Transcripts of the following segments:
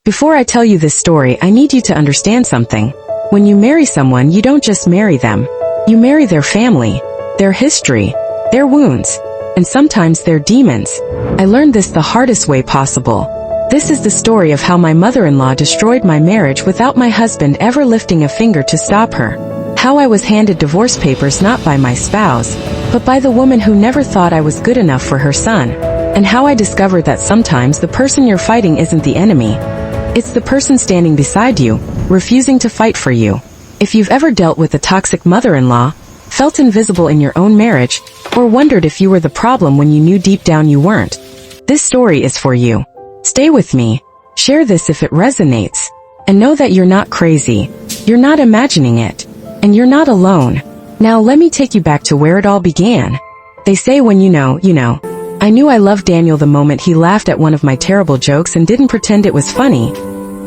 Before I tell you this story, I need you to understand something. When you marry someone, you don't just marry them. You marry their family, their history, their wounds, and sometimes their demons. I learned this the hardest way possible. This is the story of how my mother-in-law destroyed my marriage without my husband ever lifting a finger to stop her. How I was handed divorce papers not by my spouse, but by the woman who never thought I was good enough for her son. And how I discovered that sometimes the person you're fighting isn't the enemy. It's the person standing beside you, refusing to fight for you. If you've ever dealt with a toxic mother-in-law, felt invisible in your own marriage, or wondered if you were the problem when you knew deep down you weren't, this story is for you. Stay with me, share this if it resonates, and know that you're not crazy, you're not imagining it, and you're not alone. Now let me take you back to where it all began. They say when you know, you know. I knew I loved Daniel the moment he laughed at one of my terrible jokes and didn't pretend it was funny.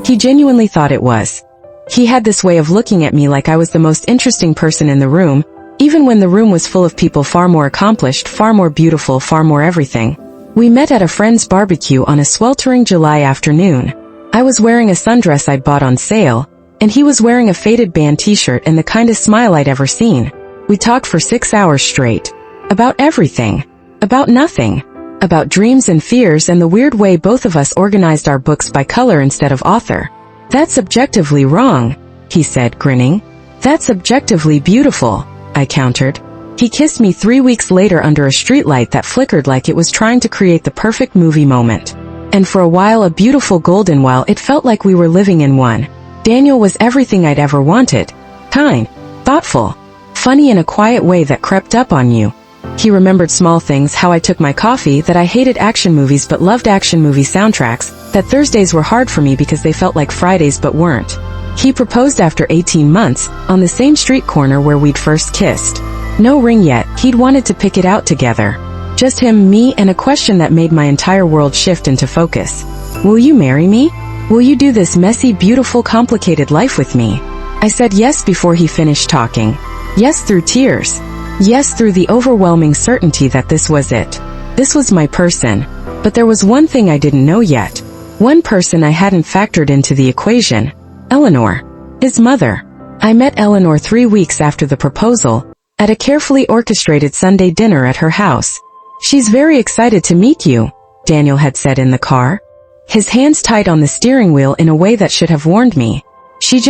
He genuinely thought it was. He had this way of looking at me like I was the most interesting person in the room, even when the room was full of people far more accomplished, far more beautiful, far more everything. We met at a friend's barbecue on a sweltering July afternoon. I was wearing a sundress I'd bought on sale, and he was wearing a faded band t-shirt and the kindest smile I'd ever seen. We talked for 6 hours straight. About everything. About nothing. About dreams and fears and the weird way both of us organized our books by color instead of author. That's objectively wrong, he said, grinning. That's objectively beautiful, I countered. He kissed me 3 weeks later under a streetlight that flickered like it was trying to create the perfect movie moment. And for a while, a beautiful golden while, it felt like we were living in one. Daniel was everything I'd ever wanted. Kind, thoughtful, funny in a quiet way that crept up on you. He remembered small things, how I took my coffee, that I hated action movies but loved action movie soundtracks, that Thursdays were hard for me because they felt like Fridays but weren't. He proposed after 18 months, on the same street corner where we'd first kissed. No ring yet, he'd wanted to pick it out together. Just him, me, and a question that made my entire world shift into focus. Will you marry me? Will you do this messy, beautiful, complicated life with me? I said yes before he finished talking. Yes through tears. Yes through the overwhelming certainty that this was it. This was my person. But there was one thing I didn't know yet. One person I hadn't factored into the equation. Eleanor. His mother. I met Eleanor 3 weeks after the proposal, at a carefully orchestrated Sunday dinner at her house. She's very excited to meet you, Daniel had said in the car. His hands tight on the steering wheel in a way that should have warned me. She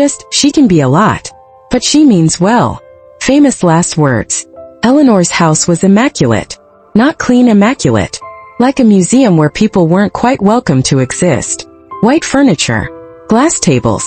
can be a lot. But she means well. Famous last words. Eleanor's house was immaculate. Not clean, immaculate. Like a museum where people weren't quite welcome to exist. White furniture. Glass tables.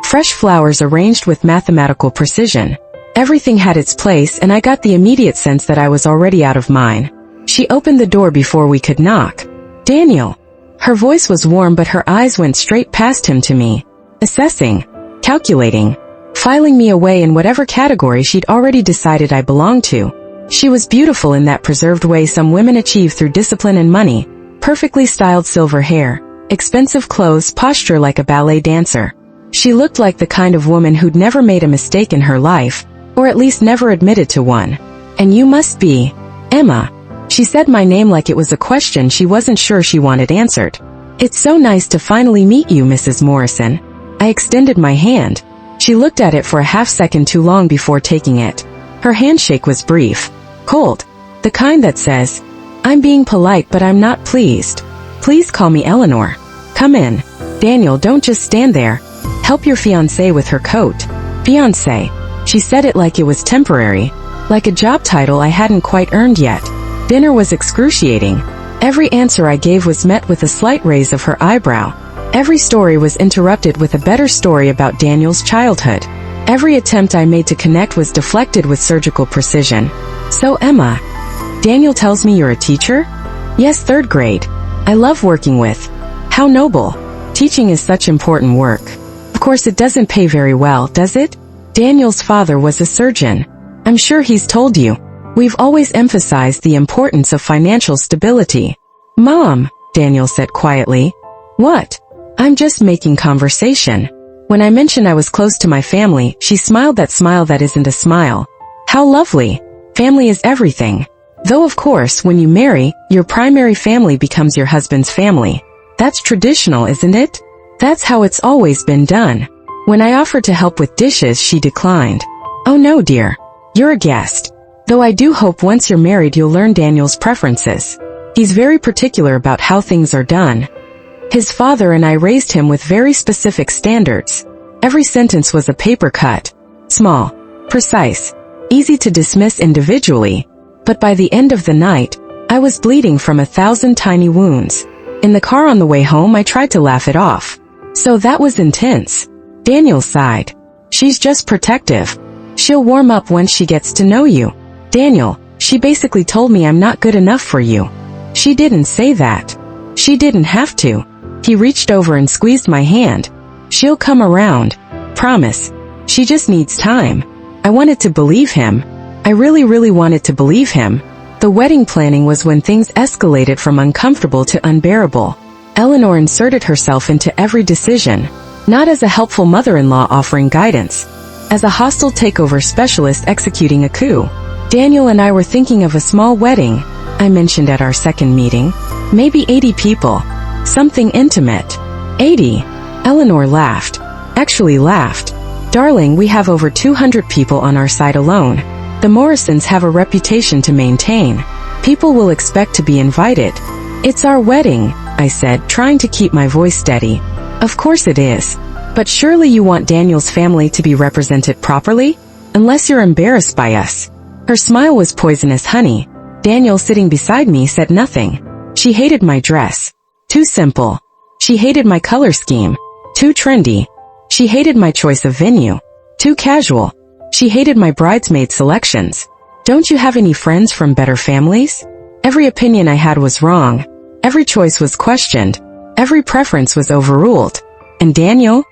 Fresh flowers arranged with mathematical precision. Everything had its place, and I got the immediate sense that I was already out of mine. She opened the door before we could knock. Daniel. Her voice was warm, but her eyes went straight past him to me. Assessing. Calculating. Filing me away in whatever category she'd already decided I belonged to. She was beautiful in that preserved way some women achieve through discipline and money. Perfectly styled silver hair. Expensive clothes, posture like a ballet dancer. She looked like the kind of woman who'd never made a mistake in her life, or at least never admitted to one. And you must be Emma. She said my name like it was a question she wasn't sure she wanted answered. It's so nice to finally meet you, Mrs. Morrison. I extended my hand. She looked at it for a half-second too long before taking it. Her handshake was brief. Cold. The kind that says, I'm being polite but I'm not pleased. Please call me Eleanor. Come in. Daniel, don't just stand there. Help your fiancé with her coat. Fiancé. She said it like it was temporary. Like a job title I hadn't quite earned yet. Dinner was excruciating. Every answer I gave was met with a slight raise of her eyebrow. Every story was interrupted with a better story about Daniel's childhood. Every attempt I made to connect was deflected with surgical precision. So Emma. Daniel tells me you're a teacher? Yes, 3rd grade. I love working with. How noble. Teaching is such important work. Of course it doesn't pay very well, does it? Daniel's father was a surgeon. I'm sure he's told you. We've always emphasized the importance of financial stability. Mom, Daniel said quietly. What? I'm just making conversation. When I mentioned I was close to my family, she smiled that smile that isn't a smile. How lovely. Family is everything. Though of course, when you marry, your primary family becomes your husband's family. That's traditional, isn't it? That's how it's always been done. When I offered to help with dishes, she declined. Oh no, dear. You're a guest. Though I do hope once you're married you'll learn Daniel's preferences. He's very particular about how things are done. His father and I raised him with very specific standards. Every sentence was a paper cut. Small, precise, easy to dismiss individually. But by the end of the night, I was bleeding from 1,000 tiny wounds. In the car on the way home I tried to laugh it off. So that was intense. Daniel sighed. She's just protective. She'll warm up once she gets to know you. Daniel, she basically told me I'm not good enough for you. She didn't say that. She didn't have to. He reached over and squeezed my hand. She'll come around. Promise. She just needs time. I wanted to believe him. I really wanted to believe him. The wedding planning was when things escalated from uncomfortable to unbearable. Eleanor inserted herself into every decision, not as a helpful mother-in-law offering guidance, as a hostile takeover specialist executing a coup. Daniel and I were thinking of a small wedding, I mentioned at our second meeting. Maybe 80 people. Something intimate. 80. Eleanor laughed. Actually laughed. Darling, we have over 200 people on our side alone. The Morrisons have a reputation to maintain. People will expect to be invited. It's our wedding, I said, trying to keep my voice steady. Of course it is. But surely you want Daniel's family to be represented properly? Unless you're embarrassed by us. Her smile was poisonous honey. Daniel, sitting beside me, said nothing. She hated my dress. Too simple. She hated my color scheme. Too trendy. She hated my choice of venue. Too casual. She hated my bridesmaid selections. Don't you have any friends from better families? Every opinion I had was wrong. Every choice was questioned. Every preference was overruled. And Daniel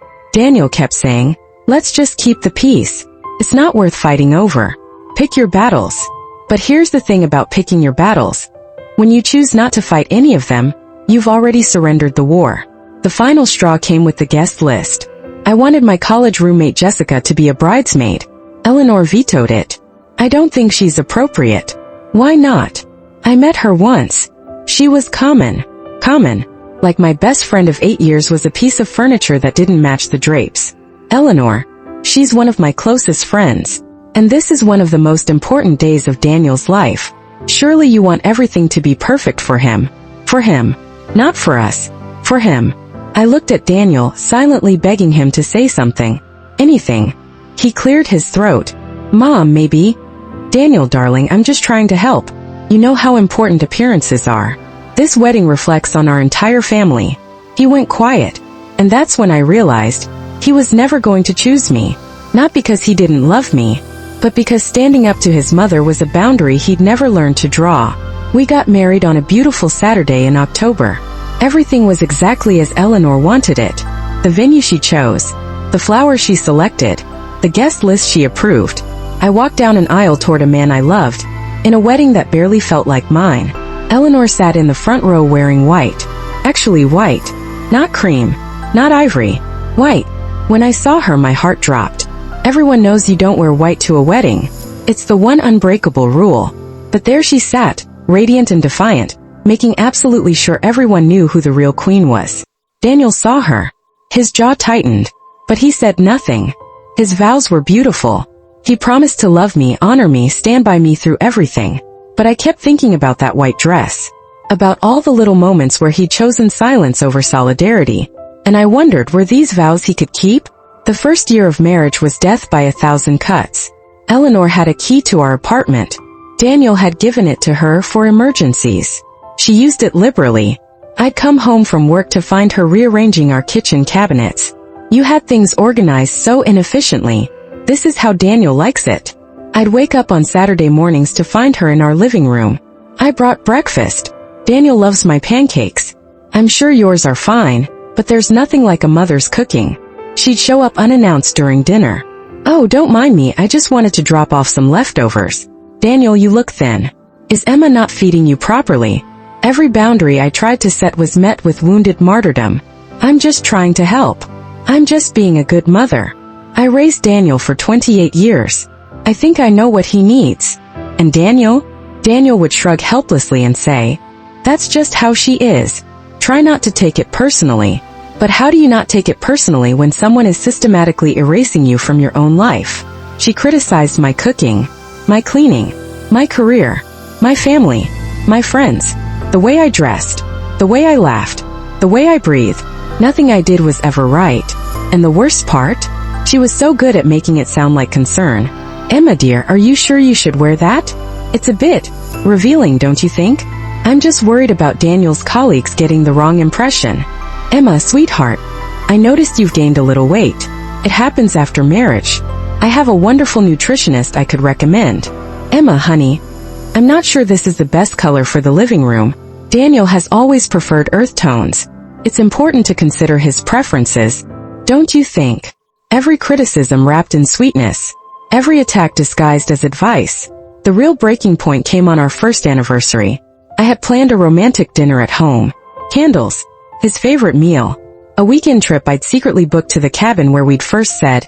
kept saying, let's just keep the peace. It's not worth fighting over. Pick your battles. But here's the thing about picking your battles. When you choose not to fight any of them, you've already surrendered the war. The final straw came with the guest list. I wanted my college roommate Jessica to be a bridesmaid. Eleanor vetoed it. I don't think she's appropriate. Why not? I met her once. She was common. Like my best friend of 8 years was a piece of furniture that didn't match the drapes. Eleanor. She's one of my closest friends. And this is one of the most important days of Daniel's life. Surely you want everything to be perfect for him. For him. Not for us. For him. I looked at Daniel, silently begging him to say something. Anything. He cleared his throat. Mom, maybe? Daniel, darling, I'm just trying to help. You know how important appearances are. This wedding reflects on our entire family. He went quiet. And that's when I realized he was never going to choose me. Not because he didn't love me, but because standing up to his mother was a boundary he'd never learned to draw. We got married on a beautiful Saturday in October. Everything was exactly as Eleanor wanted it. The venue she chose, the flowers she selected, the guest list she approved. I walked down an aisle toward a man I loved, in a wedding that barely felt like mine. Eleanor sat in the front row wearing white. Actually white. Not cream. Not ivory. White. When I saw her, my heart dropped. Everyone knows you don't wear white to a wedding. It's the one unbreakable rule. But there she sat, radiant and defiant, making absolutely sure everyone knew who the real queen was. Daniel saw her. His jaw tightened. But he said nothing. His vows were beautiful. He promised to love me, honor me, stand by me through everything. But I kept thinking about that white dress. About all the little moments where he'd chosen silence over solidarity. And I wondered, were these vows he could keep? The first year of marriage was death by 1,000 cuts. Eleanor had a key to our apartment. Daniel had given it to her for emergencies. She used it liberally. I'd come home from work to find her rearranging our kitchen cabinets. You had things organized so inefficiently. This is how Daniel likes it. I'd wake up on Saturday mornings to find her in our living room. I brought breakfast. Daniel loves my pancakes. I'm sure yours are fine, but there's nothing like a mother's cooking. She'd show up unannounced during dinner. Oh, don't mind me, I just wanted to drop off some leftovers. Daniel, you look thin. Is Emma not feeding you properly? Every boundary I tried to set was met with wounded martyrdom. I'm just trying to help. I'm just being a good mother. I raised Daniel for 28 years. I think I know what he needs. And Daniel? Daniel would shrug helplessly and say, that's just how she is. Try not to take it personally. But how do you not take it personally when someone is systematically erasing you from your own life? She criticized my cooking, my cleaning, my career, my family, my friends, the way I dressed, the way I laughed, the way I breathed. Nothing I did was ever right. And the worst part? She was so good at making it sound like concern. Emma dear, are you sure you should wear that? It's a bit revealing, don't you think? I'm just worried about Daniel's colleagues getting the wrong impression. Emma, sweetheart, I noticed you've gained a little weight. It happens after marriage. I have a wonderful nutritionist I could recommend. Emma, honey, I'm not sure this is the best color for the living room. Daniel has always preferred earth tones. It's important to consider his preferences, don't you think? Every criticism wrapped in sweetness. Every attack disguised as advice. The real breaking point came on our first anniversary. I had planned a romantic dinner at home. Candles. His favorite meal. A weekend trip I'd secretly booked to the cabin where we'd first said,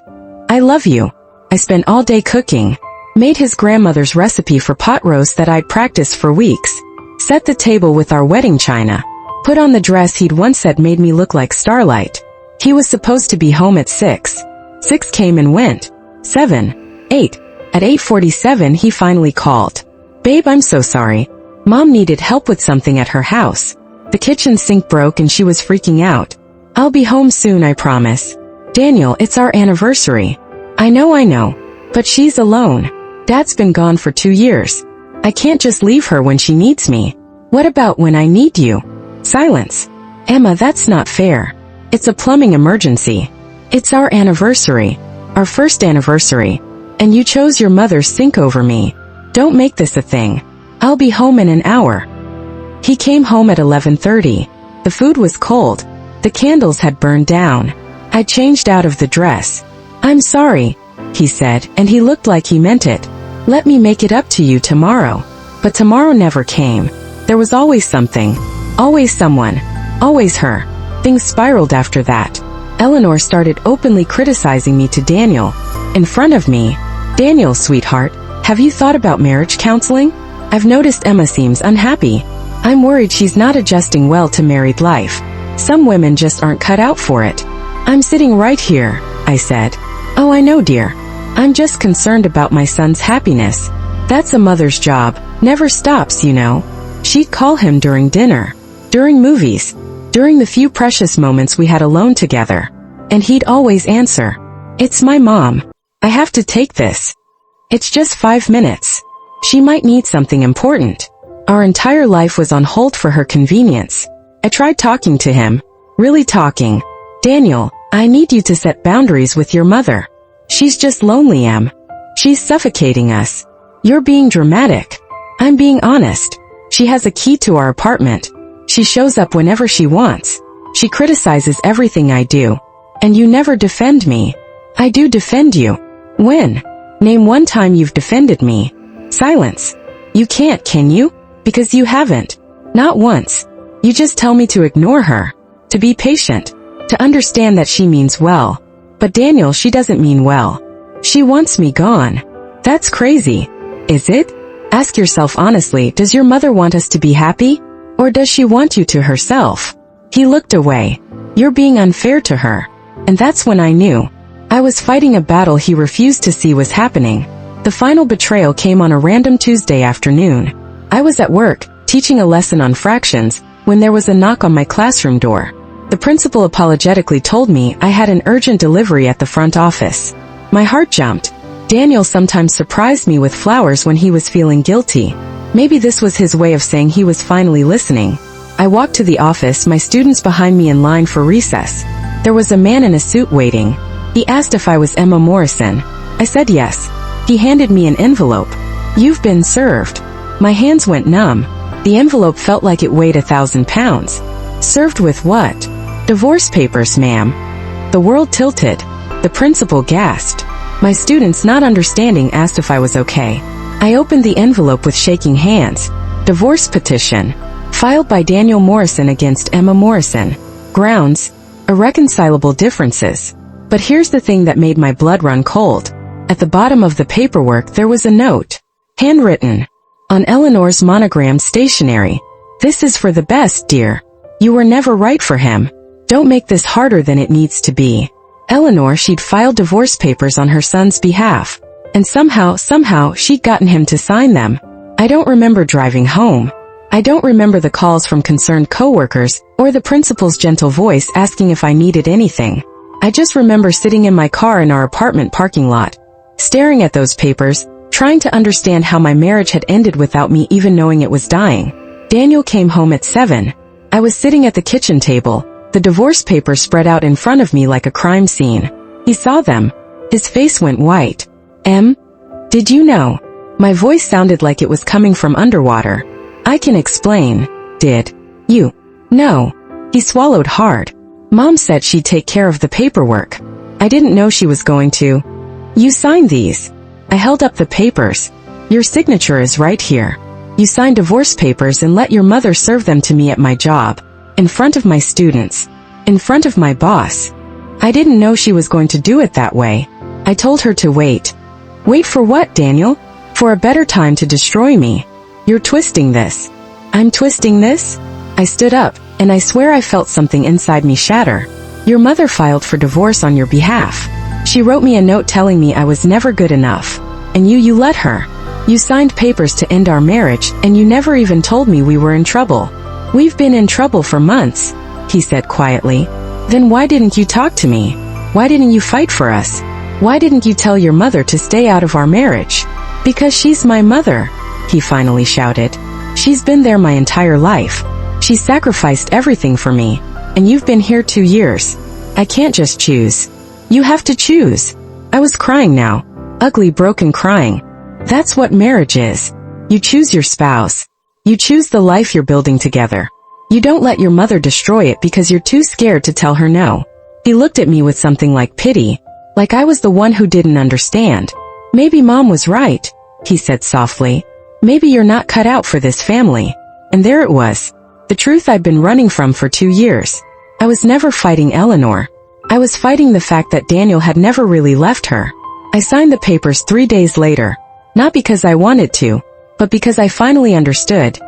I love you. I spent all day cooking. Made his grandmother's recipe for pot roast that I'd practiced for weeks. Set the table with our wedding china. Put on the dress he'd once said made me look like starlight. He was supposed to be home at 6. 6 came and went. 7. 8. At 8:47 he finally called. Babe, I'm so sorry. Mom needed help with something at her house. The kitchen sink broke and she was freaking out. I'll be home soon, I promise. Daniel, it's our anniversary. I know. But she's alone. Dad's been gone for 2 years. I can't just leave her when she needs me. What about when I need you? Silence. Emma, that's not fair. It's a plumbing emergency. It's our anniversary. Our first anniversary. And you chose your mother's sink over me. Don't make this a thing. I'll be home in an hour. He came home at 11:30. The food was cold. The candles had burned down. I changed out of the dress. I'm sorry, he said, and he looked like he meant it. Let me make it up to you tomorrow. But tomorrow never came. There was always something. Always someone. Always her. Things spiraled after that. Eleanor started openly criticizing me to Daniel. In front of me. Daniel, sweetheart, have you thought about marriage counseling? I've noticed Emma seems unhappy. I'm worried she's not adjusting well to married life. Some women just aren't cut out for it. I'm sitting right here, I said. Oh, I know, dear. I'm just concerned about my son's happiness. That's a mother's job. Never stops, you know. She'd call him during dinner. During movies. During the few precious moments we had alone together. And he'd always answer. It's my mom. I have to take this. It's just 5 minutes. She might need something important. Our entire life was on hold for her convenience. I tried talking to him. Really talking. Daniel, I need you to set boundaries with your mother. She's just lonely, Em. She's suffocating us. You're being dramatic. I'm being honest. She has a key to our apartment. She shows up whenever she wants. She criticizes everything I do. And you never defend me. I do defend you. When? Name one time you've defended me. Silence. You can't, can you? Because you haven't. Not once. You just tell me to ignore her. To be patient. To understand that she means well. But Daniel, she doesn't mean well. She wants me gone. That's crazy. Is it? Ask yourself honestly, does your mother want us to be happy? Or does she want you to herself? He looked away. You're being unfair to her. And that's when I knew. I was fighting a battle he refused to see was happening. The final betrayal came on a random Tuesday afternoon. I was at work, teaching a lesson on fractions, when there was a knock on my classroom door. The principal apologetically told me I had an urgent delivery at the front office. My heart jumped. Daniel sometimes surprised me with flowers when he was feeling guilty. Maybe this was his way of saying he was finally listening. I walked to the office, my students behind me in line for recess. There was a man in a suit waiting. He asked if I was Emma Morrison. I said yes. He handed me an envelope. You've been served. My hands went numb. The envelope felt like it weighed 1,000 pounds. Served with what? Divorce papers, ma'am. The world tilted. The principal gasped. My students, not understanding, asked if I was okay. I opened the envelope with shaking hands. Divorce petition. Filed by Daniel Morrison against Emma Morrison. Grounds: irreconcilable differences. But here's the thing that made my blood run cold. At the bottom of the paperwork there was a note. Handwritten. On Eleanor's monogrammed stationery. This is for the best, dear. You were never right for him. Don't make this harder than it needs to be. Eleanor, she'd filed divorce papers on her son's behalf. And somehow, she'd gotten him to sign them. I don't remember driving home. I don't remember the calls from concerned coworkers, or the principal's gentle voice asking if I needed anything. I just remember sitting in my car in our apartment parking lot, staring at those papers, trying to understand how my marriage had ended without me even knowing it was dying. Daniel came home at 7. I was sitting at the kitchen table, the divorce papers spread out in front of me like a crime scene. He saw them. His face went white. Did you know? My voice sounded like it was coming from underwater. I can explain. Did you know? He swallowed hard. Mom said she'd take care of the paperwork. I didn't know she was going to. You signed these. I held up the papers. Your signature is right here. You signed divorce papers and let your mother serve them to me at my job. In front of my students. In front of my boss. I didn't know she was going to do it that way. I told her to wait. Wait for what, Daniel? For a better time to destroy me. You're twisting this. I'm twisting this? I stood up, and I swear I felt something inside me shatter. Your mother filed for divorce on your behalf. She wrote me a note telling me I was never good enough. And you let her. You signed papers to end our marriage, and you never even told me we were in trouble. We've been in trouble for months, he said quietly. Then why didn't you talk to me? Why didn't you fight for us? Why didn't you tell your mother to stay out of our marriage? Because she's my mother, he finally shouted. She's been there my entire life. She sacrificed everything for me. And you've been here 2 years. I can't just choose. You have to choose. I was crying now. Ugly, broken crying. That's what marriage is. You choose your spouse. You choose the life you're building together. You don't let your mother destroy it because you're too scared to tell her no. He looked at me with something like pity, like I was the one who didn't understand. Maybe Mom was right, he said softly. Maybe you're not cut out for this family. And there it was. The truth I'd been running from for 2 years. I was never fighting Eleanor. I was fighting the fact that Daniel had never really left her. I signed the papers 3 days later. Not because I wanted to, but because I finally understood.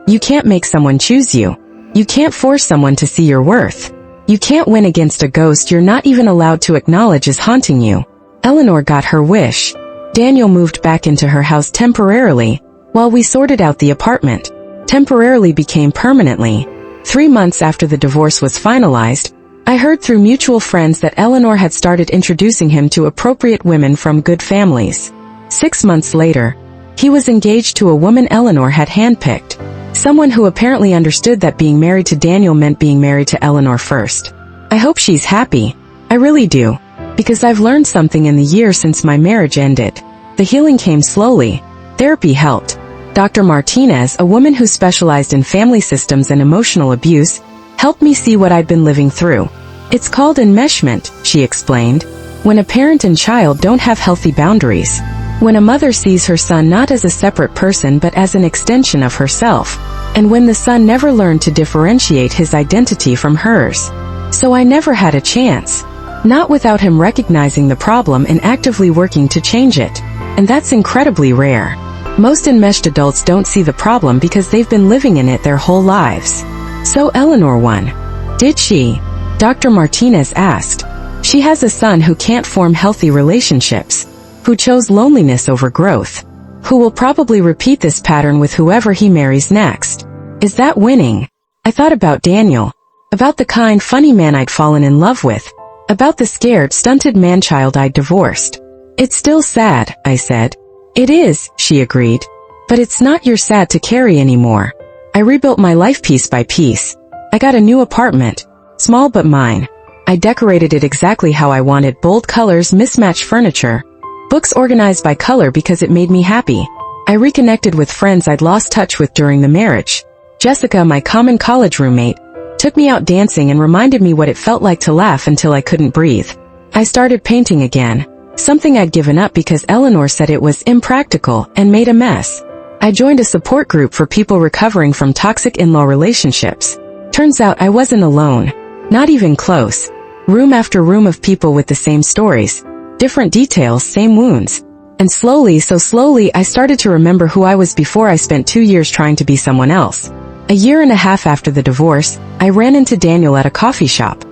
You can't make someone choose you. You can't force someone to see your worth. You can't win against a ghost you're not even allowed to acknowledge is haunting you. Eleanor got her wish. Daniel moved back into her house temporarily, while we sorted out the apartment. Temporarily became permanently. 3 months after the divorce was finalized, I heard through mutual friends that Eleanor had started introducing him to appropriate women from good families. 6 months later, he was engaged to a woman Eleanor had handpicked. Someone who apparently understood that being married to Daniel meant being married to Eleanor first. I hope she's happy. I really do. Because I've learned something in the year since my marriage ended. The healing came slowly. Therapy helped. Dr. Martinez, a woman who specialized in family systems and emotional abuse, helped me see what I'd been living through. It's called enmeshment, she explained. When a parent and child don't have healthy boundaries. When a mother sees her son not as a separate person but as an extension of herself. And when the son never learned to differentiate his identity from hers. So I never had a chance. Not without him recognizing the problem and actively working to change it. And that's incredibly rare. Most enmeshed adults don't see the problem because they've been living in it their whole lives. So Eleanor won. Did she? Dr. Martinez asked. She has a son who can't form healthy relationships. Who chose loneliness over growth. Who will probably repeat this pattern with whoever he marries next. Is that winning? I thought about Daniel. About the kind, funny man I'd fallen in love with. About the scared, stunted man-child I'd divorced. It's still sad, I said. It is, she agreed. But it's not your sad to carry anymore. I rebuilt my life piece by piece. I got a new apartment. Small but mine. I decorated it exactly how I wanted, bold colors, mismatched furniture. Books organized by color because it made me happy. I reconnected with friends I'd lost touch with during the marriage. Jessica, my common college roommate, took me out dancing and reminded me what it felt like to laugh until I couldn't breathe. I started painting again. Something I'd given up because Eleanor said it was impractical and made a mess. I joined a support group for people recovering from toxic in-law relationships. Turns out I wasn't alone. Not even close. Room after room of people with the same stories. Different details, same wounds. And slowly, so slowly, I started to remember who I was before I spent 2 years trying to be someone else. A year and a half after the divorce, I ran into Daniel at a coffee shop.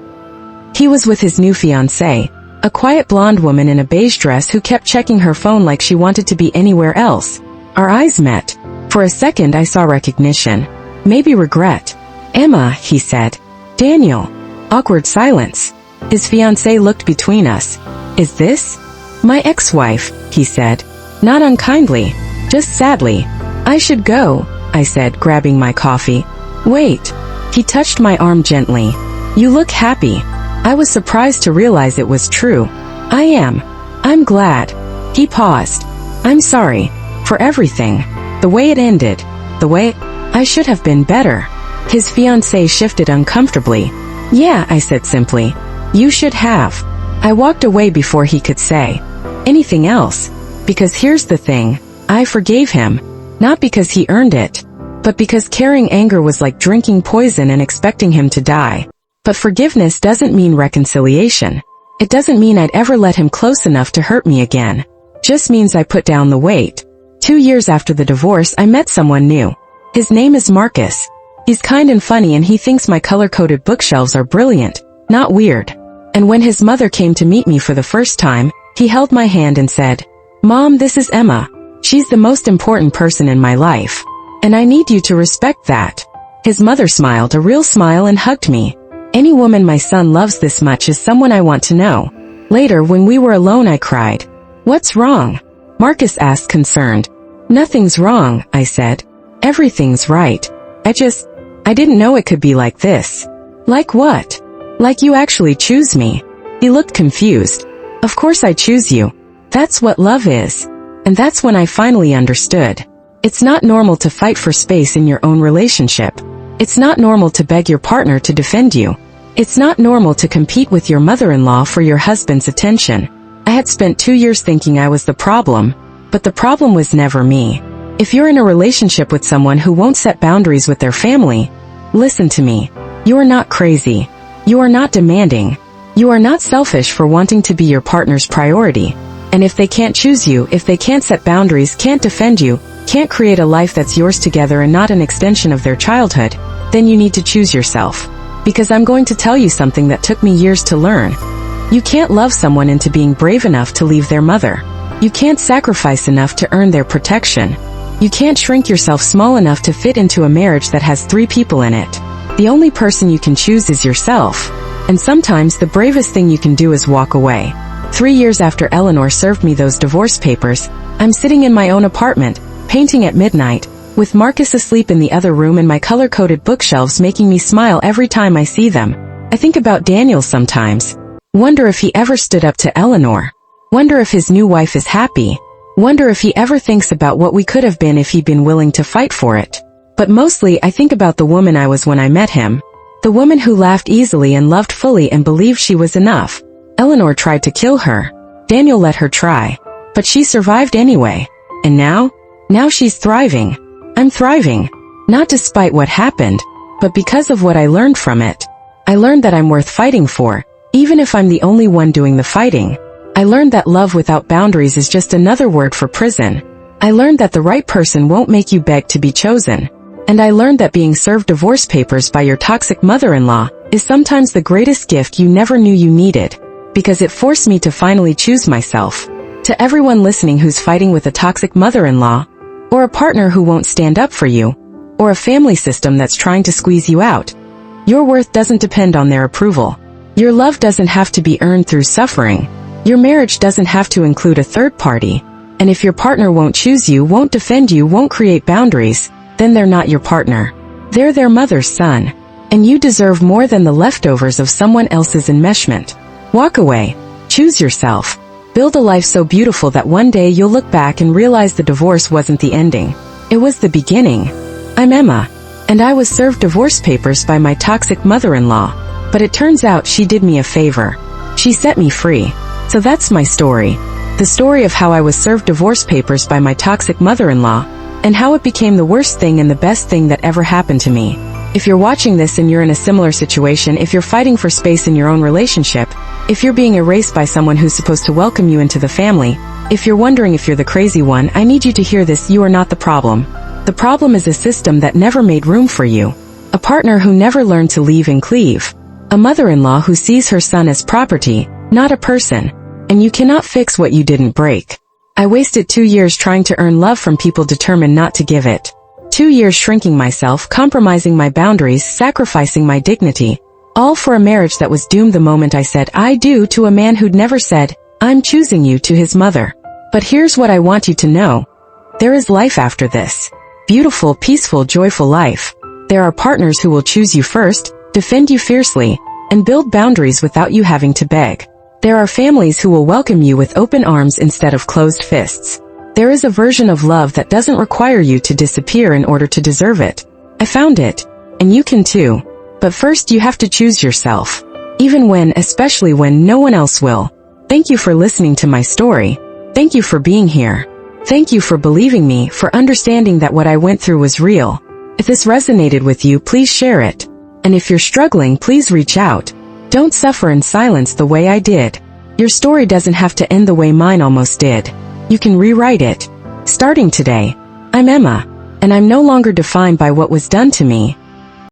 He was with his new fiancée, a quiet blonde woman in a beige dress who kept checking her phone like she wanted to be anywhere else. Our eyes met. For a second I saw recognition. Maybe regret. "Emma," he said. "Daniel." Awkward silence. His fiancée looked between us. "Is this?" "My ex-wife," he said. Not unkindly, just sadly. "I should go," I said, grabbing my coffee. "Wait." He touched my arm gently. "You look happy." I was surprised to realize it was true. "I am. I'm glad." He paused. "I'm sorry. For everything. The way it ended. The way I should have been better." His fiancée shifted uncomfortably. "Yeah," I said simply. "You should have." I walked away before he could say anything else. Because here's the thing. I forgave him. Not because he earned it. But because carrying anger was like drinking poison and expecting him to die. But forgiveness doesn't mean reconciliation. It doesn't mean I'd ever let him close enough to hurt me again. Just means I put down the weight. 2 years after the divorce, I met someone new. His name is Marcus. He's kind and funny and he thinks my color-coded bookshelves are brilliant, not weird. And when his mother came to meet me for the first time, he held my hand and said, "Mom, this is Emma. She's the most important person in my life. And I need you to respect that." His mother smiled a real smile and hugged me. Any woman my son loves this much is someone I want to know. Later, when we were alone, I cried. "What's wrong?" Marcus asked, concerned. "Nothing's wrong," I said. "Everything's right. I didn't know it could be like this." "Like what?" "Like you actually choose me." He looked confused. "Of course I choose you. That's what love is." And that's when I finally understood. It's not normal to fight for space in your own relationship. It's not normal to beg your partner to defend you. It's not normal to compete with your mother-in-law for your husband's attention. I had spent 2 years thinking I was the problem, but the problem was never me. If you're in a relationship with someone who won't set boundaries with their family, listen to me. You are not crazy. You are not demanding. You are not selfish for wanting to be your partner's priority. And if they can't choose you, if they can't set boundaries, can't defend you, can't create a life that's yours together and not an extension of their childhood, then you need to choose yourself. Because I'm going to tell you something that took me years to learn. You can't love someone into being brave enough to leave their mother. You can't sacrifice enough to earn their protection. You can't shrink yourself small enough to fit into a marriage that has 3 people in it. The only person you can choose is yourself. And sometimes the bravest thing you can do is walk away. 3 years after Eleanor served me those divorce papers, I'm sitting in my own apartment, painting at midnight, with Marcus asleep in the other room and my color-coded bookshelves making me smile every time I see them. I think about Daniel sometimes. Wonder if he ever stood up to Eleanor. Wonder if his new wife is happy. Wonder if he ever thinks about what we could have been if he'd been willing to fight for it. But mostly I think about the woman I was when I met him. The woman who laughed easily and loved fully and believed she was enough. Eleanor tried to kill her. Daniel let her try. But she survived anyway. And now she's thriving. I'm thriving. Not despite what happened, but because of what I learned from it. I learned that I'm worth fighting for, even if I'm the only one doing the fighting. I learned that love without boundaries is just another word for prison. I learned that the right person won't make you beg to be chosen. And I learned that being served divorce papers by your toxic mother-in-law is sometimes the greatest gift you never knew you needed, because it forced me to finally choose myself. To everyone listening who's fighting with a toxic mother-in-law, or a partner who won't stand up for you, or a family system that's trying to squeeze you out, your worth doesn't depend on their approval. Your love doesn't have to be earned through suffering. Your marriage doesn't have to include a third party. And if your partner won't choose you, won't defend you, won't create boundaries, then they're not your partner. They're their mother's son. And you deserve more than the leftovers of someone else's enmeshment. Walk away. Choose yourself. Build a life so beautiful that one day you'll look back and realize the divorce wasn't the ending. It was the beginning. I'm Emma. And I was served divorce papers by my toxic mother-in-law. But it turns out she did me a favor. She set me free. So that's my story. The story of how I was served divorce papers by my toxic mother-in-law, and how it became the worst thing and the best thing that ever happened to me. If you're watching this and you're in a similar situation, if you're fighting for space in your own relationship, if you're being erased by someone who's supposed to welcome you into the family, if you're wondering if you're the crazy one, I need you to hear this: you are not the problem. The problem is a system that never made room for you. A partner who never learned to leave and cleave. A mother-in-law who sees her son as property, not a person. And you cannot fix what you didn't break. I wasted 2 years trying to earn love from people determined not to give it. 2 years shrinking myself, compromising my boundaries, sacrificing my dignity. All for a marriage that was doomed the moment I said I do to a man who'd never said, I'm choosing you, to his mother. But here's what I want you to know. There is life after this. Beautiful, peaceful, joyful life. There are partners who will choose you first, defend you fiercely, and build boundaries without you having to beg. There are families who will welcome you with open arms instead of closed fists. There is a version of love that doesn't require you to disappear in order to deserve it. I found it. And you can too. But first you have to choose yourself. Even when, especially when, no one else will. Thank you for listening to my story. Thank you for being here. Thank you for believing me, for understanding that what I went through was real. If this resonated with you, please share it. And if you're struggling, please reach out. Don't suffer in silence the way I did. Your story doesn't have to end the way mine almost did. You can rewrite it. Starting today. I'm Emma. And I'm no longer defined by what was done to me.